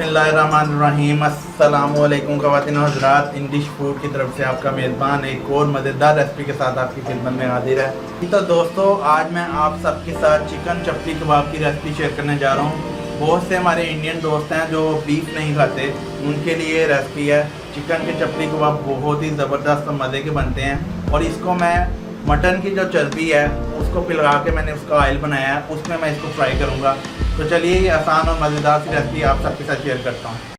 बिस्मिल्लाहिर्रहमानिर्रहीम। अस्सलामुअलैकुम ख़वातीन व हज़रात, इंडिश फूड की तरफ से आपका मेज़बान एक और मज़ेदार रेसिपी के साथ आपकी खिदमत में हाजिर है। तो दोस्तों, आज मैं आप सबके साथ चिकन चपली कबाब की रेसिपी शेयर करने जा रहा हूँ। बहुत से हमारे इंडियन दोस्त हैं जो बीफ नहीं खाते, उनके लिए रेसिपी है। चिकन के चपली कबाब बहुत ही ज़बरदस्त और मज़े के बनते हैं। और इसको मैं मटन की जो चर्बी है उसको पिलगा के मैंने उसका ऑयल बनाया है, उसमें मैं इसको फ्राई करूँगा। तो चलिए ये आसान और मज़ेदार सी रेसिपी आप सबके साथ शेयर करता हूँ।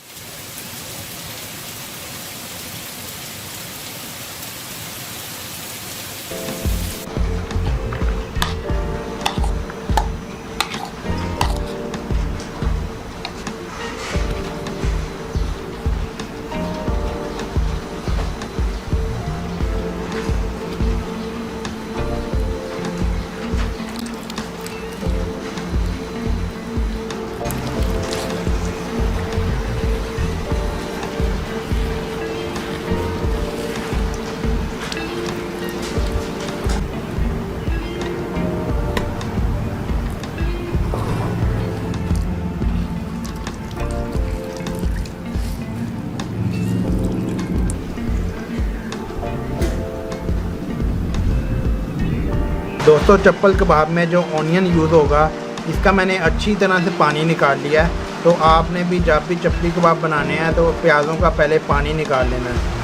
दोस्तों, चप्पल कबाब में जो ऑनियन यूज़ होगा इसका मैंने अच्छी तरह से पानी निकाल लिया है। तो आपने भी जब भी चपली कबाब बनाने हैं तो प्याज़ों का पहले पानी निकाल लेना है।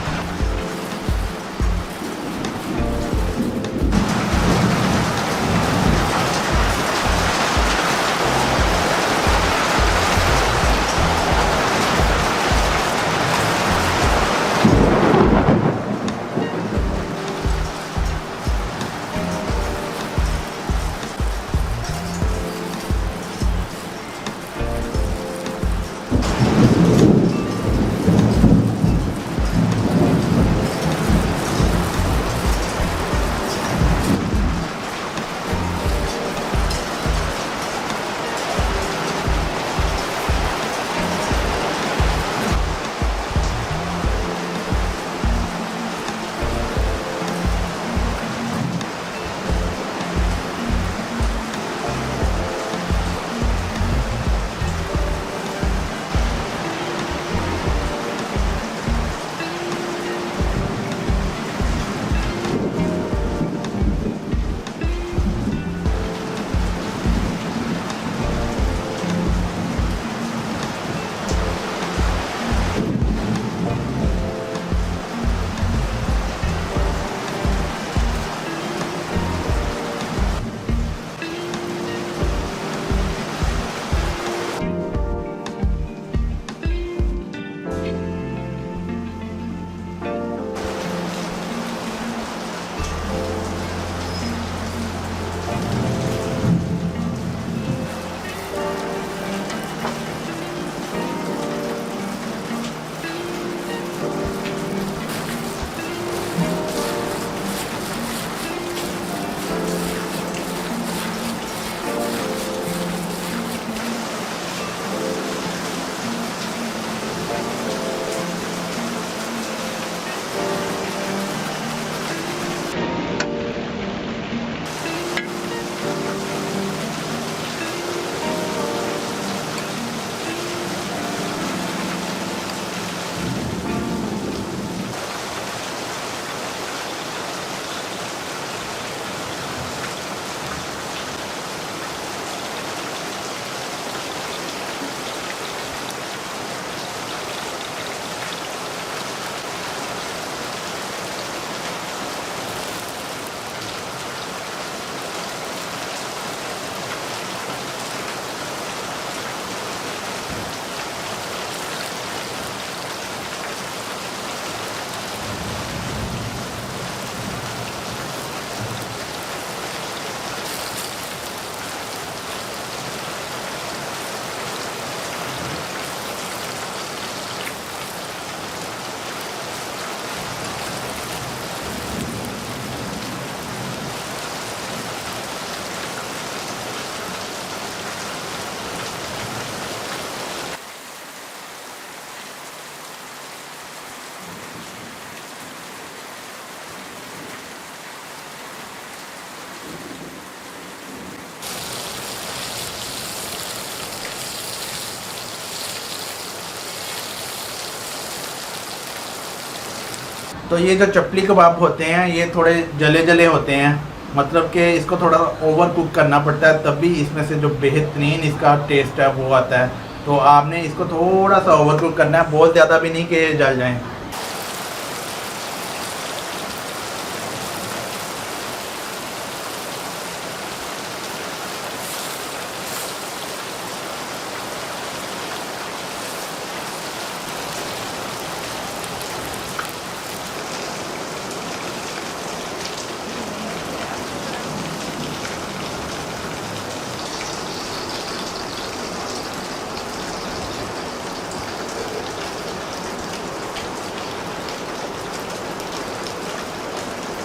तो ये जो चपली कबाब होते हैं ये थोड़े जले जले होते हैं, मतलब कि इसको थोड़ा ओवर कुक करना पड़ता है, तभी इसमें से जो बेहतरीन इसका टेस्ट है वो आता है। तो आपने इसको थोड़ा सा ओवर कुक करना है, बहुत ज़्यादा भी नहीं कि जल जाएं।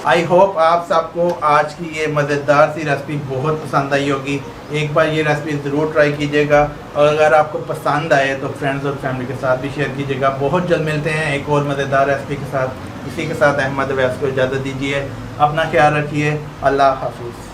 आई होप आप सबको आज की ये मज़ेदार सी रेसिपी बहुत पसंद आई होगी। एक बार ये रेसिपी ज़रूर ट्राई कीजिएगा, और अगर आपको पसंद आए तो फ्रेंड्स और फैमिली के साथ भी शेयर कीजिएगा। बहुत जल्द मिलते हैं एक और मज़ेदार रेसिपी के साथ। इसी के साथ अहमद अवैस को इजाज़त दीजिए। अपना ख्याल रखिए। अल्लाह हाफिज़।